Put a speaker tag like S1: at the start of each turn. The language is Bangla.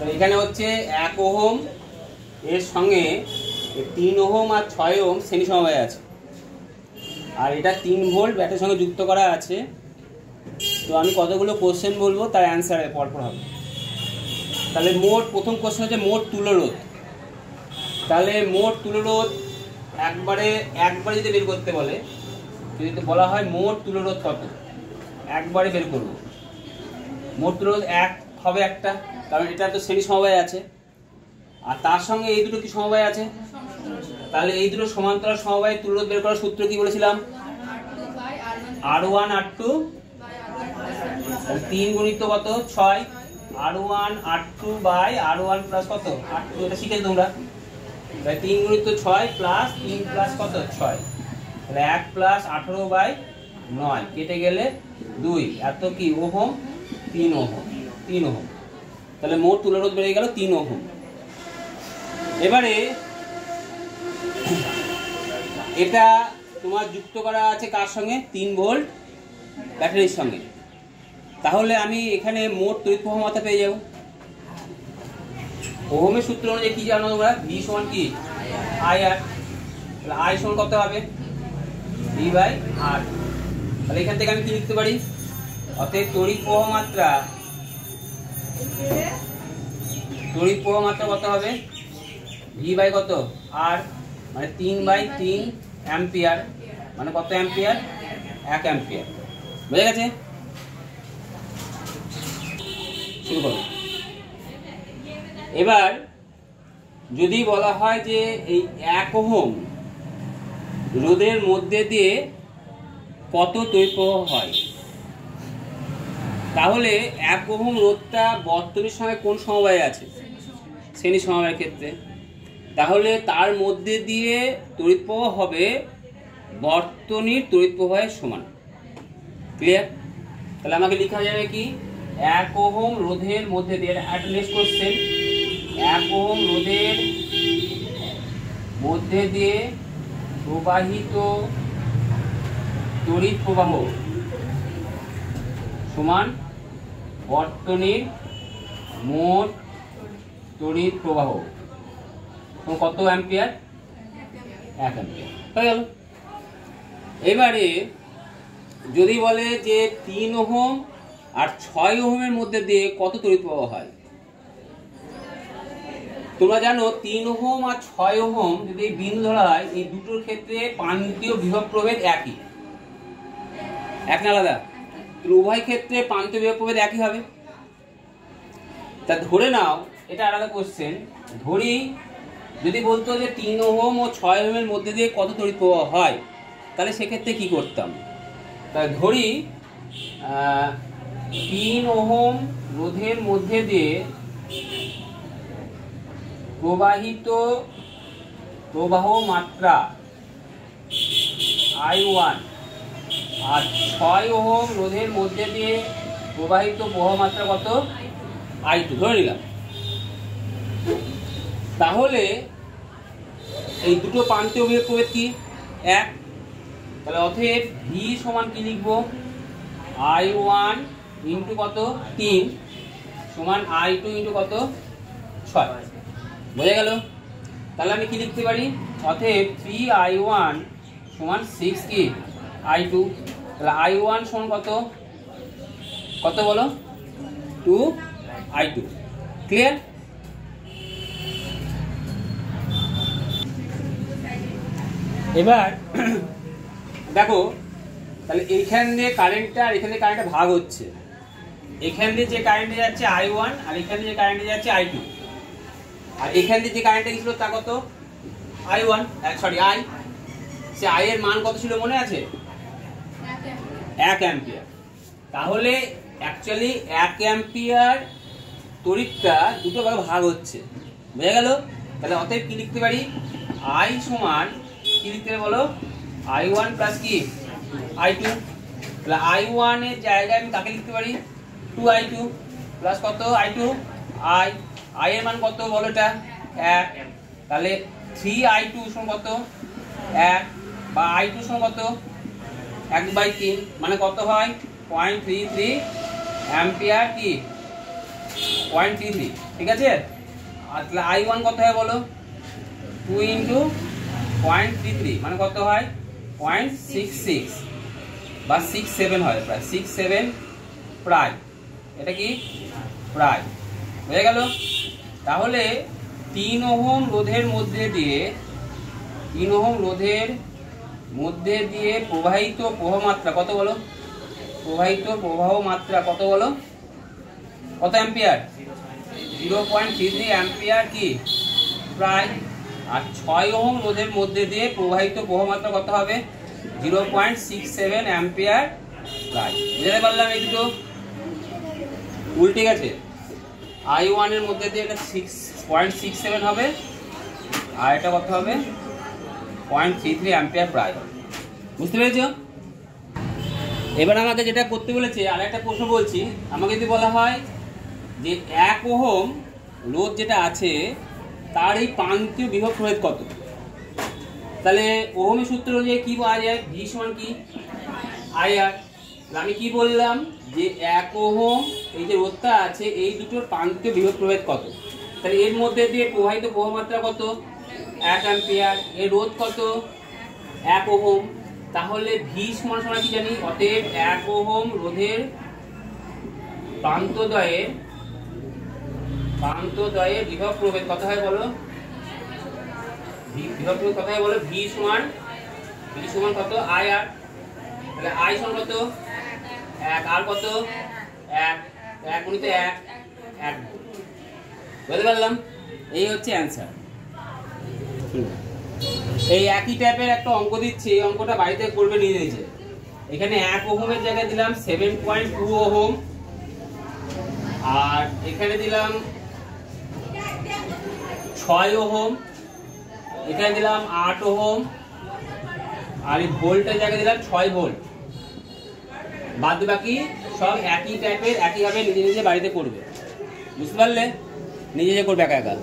S1: তো এখানে হচ্ছে 1 ওহম এর সঙ্গে 3 ওহম আর 6 ওহম শ্রেণী সমবায় আছে, আর এটা 3 ভোল্ট ব্যাটারির সঙ্গে যুক্ত করা আছে। তো আমি কতগুলো কোশ্চেন বলবো, তার অ্যান্সার পরপর হবে। তাহলে মোট প্রথম কোশ্চেন হচ্ছে মোট তুল্যরোধ। তাহলে মোট তুল্যরোধ একবারে যদি বের করতে বলে, যদি বলা হয় মোট তুল্যরোধ কত, একবারে বের করব। মোট তুল্যরোধ 1 হবে একটা, কারণ এটা তো শ্রেণী সমবায় আছে, আর তার সঙ্গে এই দুটো কি সমবায় আছে। তাহলে এই দুটো সমান্তরাল সমবায় তুল্যরোধ বের করার সূত্র কি বলেছিলাম, R1 R2, 3 গুণিত কত 6, R1 R2 by R1 plus কত R2, এটা শিখেছো তোমরা। তাহলে 3 গুণিত 6 প্লাস 3 প্লাস কত 6, তাহলে 1 প্লাস 18 বাই 9 কেটে গেলে 2, এত কি ওহম, 3 ওহম। তাহলে মোট তুল্যরোধ বেড়ে গেল 3 ওহম। এবারে এটা তোমার যুক্ত করা আছে কার সঙ্গে, 3 ভোল্ট ব্যাটারির সঙ্গে। তাহলে আমি এখানে মোট তড়িৎ প্রবাহ মাত্রা পেয়ে যাব। ওহমের সূত্র অনুযায়ী কি জানো তোমরা, V সমান কি IR। তাহলে I সমান কত হবে, V বাই R। তাহলে এখান থেকে আমি কি লিখতে পারি, অতএব তড়িৎ প্রবাহ মাত্রা কত হবে, V বাই কত R, মানে 3/3 অ্যাম্পিয়ার, মানে কত অ্যাম্পিয়ার, 1 অ্যাম্পিয়ার। বুঝে গেছে? শুরু করো। এবার যদি বলা হয় যে এই 1 ওহম রোধের মধ্যে দিয়ে কত তড়িৎ প্রবাহ হয়, তাহলে 1 ওহম রোধটা বর্তনীর সঙ্গে কোন সমবায়ে আছে, শ্রেণী সমবায়ের ক্ষেত্রে। তাহলে তার মধ্যে দিয়ে তড়িৎ প্রবাহ হবে বর্তনীর তড়িৎ প্রবাহের সমান। ক্লিয়ার? তাহলে আমাকে লেখা যাবে কি, 1 ওহম রোধের মধ্যে দিয়ে, একটা নেক্সট কোশ্চেন, 1 ওহম রোধের মধ্যে দিয়ে প্রবাহিত তড়িৎ প্রবাহ সমান বর্তনীর মোট তড়িৎ প্রবাহ কত অ্যাম্পিয়ার, 1 অ্যাম্পিয়ার। হয়ে গেল। এবারে যদি বলে যে 3 ওহম আর 6 ওহমের মধ্যে দিয়ে কত তড়িৎ প্রবাহ হয়। তোমরা জানো 3 ওহম আর 6 ওহম যদি বিন্দু ধরা হয়, এই দুটোর ক্ষেত্রে প্রান্তীয় বিভব প্রভেদ একই, এক না আলাদা। উভয় ক্ষেত্রে প্রান্তীয় বিভব প্রভেদ একই হবে। তা ধরে নাও, এটা আলাদা কোশ্চেন, ধরি যদি বলতো যে 3 ওহম ও 6 ওহমের মধ্যে দিয়ে কত তড়িৎ প্রবাহ হয়, তাহলে সেক্ষেত্রে কি করতাম। তাই ধরি 3 ওহম রোধের মধ্যে দিয়ে প্রবাহিত প্রবাহ মাত্রা I1 আর 6 ওহম রোধের মধ্যে দিয়ে প্রবাহিত প্রবাহ মাত্রা কত, I2 ধরে নিলাম। তাহলে এই দুটো প্রান্তীয় বিভব প্রভেদ কি, 1। তাহলে অতএব V সমান কি লিখবো, I1 ইন্টু কত 3 সমান I2 ইন্টু কত 6। বোঝা গেল? তাহলে আমি কি লিখতে পারি, অতএব 3I1 সমান 6 কি I2। তাহলে I1 সমান কত বলো, 2I2। ক্লিয়ার? এবার দেখো, তাহলে এইখান দিয়ে কারেন্টটা আর এখানে কারেন্টটা ভাগ হচ্ছে। এখান দিয়ে যে কারেন্টে যাচ্ছে I1 আর এখানে যে কারেন্টে যাচ্ছে I2, আর এখান দিয়ে যে কারেন্টটা গেছিল তা কত, I1 sorry I। Say I এর মান কত ছিল মনে আছে, 1 অ্যাম্পিয়ার। তাহলে অ্যাকচুয়ালি 1 অ্যাম্পিয়ার তড়িৎটা দুটো ভাগে ভাগ হচ্ছে। বুঝা গেল? তাহলে অতএব কি লিখতে পারি, I সমান কি লিখতে পারি বলো, I1 প্লাস কি I2। তাহলে I1 এর জায়গায় আমি কাকে লিখতে পারি, 2I2 প্লাস কত I2 I এর মান কত বলো, এটা 1। তাহলে 3I2 সমান কত, 1, বা I2 সমান কত 1/3, মানে কত হয় 0.33 অ্যাম্পিয়ার কি 0.33, ঠিক আছে। আর তাহলে I1 কত হয় বলো, 2 ইন্টু 0.33 মানে কত হয় 0.66 বা 67 হয়, প্রায় 67 প্রায়, এটা কি প্রায় হয়ে গেল। তাহলে 3 ওহম রোধের মধ্যে দিয়ে 3 ওহম রোধের মধ্যে দিয়ে প্রবাহিত প্রবাহ মাত্রা কত বলো, প্রবাহিত প্রবাহ মাত্রা কত বলো, কত অ্যাম্পিয়ার, 0.33 অ্যাম্পিয়ার কি প্রায়। আর 6 ওহম রোধের মধ্যে দিয়ে প্রবাহিত প্রবাহ মাত্রা কত হবে, 0.67 অ্যাম্পিয়ার প্রায়। বুঝতে পারলাম এই দুটো উল্টে গেছে। I1 এর মধ্যে দিয়ে এটা 6.67 হবে আর এটা কত হবে 0.33 অ্যাম্পিয়ার প্রায়। বুঝতে পেরেছো? এবার আমাকে যেটা করতে বলেছে, আর একটা প্রশ্ন বলছি, আমাকে যদি বলা হয় যে 1 ওহম রোধ যেটা আছে তার এই প্রান্তীয় বিভব প্রভেদ কত, তাহলে ওহমের সূত্র অনুযায়ী কি পাওয়া যায়, V সমান কি IR। আমি কি বললাম যে 1 ওহম এই যে রোধটা আছে এই দুটোর প্রান্তীয় বিভব প্রভেদ কত, তাহলে এর মধ্যে দিয়ে প্রবাহিত প্রবাহ মাত্রা কত 1 অ্যাম্পিয়ার, এর রোধ কত 1 ওহম, তাহলে V সমান সমান কি জানি, অতএব 1 ওহম রোধের প্রান্তদ্বয়ের বিভব প্রভেদ কত হয় বলো, বিভব প্রভেদ কত হয় বলো, V সমান কত IR, তাহলে I সমান কত 1, আর কত 1 গুণিত 1 বুঝতে পারলাম। এই হচ্ছে অ্যান্সার। এই একই টাইপের একটা অঙ্ক দিচ্ছি, এই অঙ্কটা বাড়িতে করবে নিজে। এখানে 1 ওহমের জায়গায় দিলাম 7.2 ওহম, আর এখানে দিলাম 6 ওহম, এখানে দিলাম 8 ওহম, আর এই ভোল্টের জায়গায় দিলাম 6 ভোল্ট। বাদ বাকি সব একই টাইপের, একইভাবে নিজে নিজে বাড়িতে করবে। বুঝতে পারলে? নিজে করবে একা একা।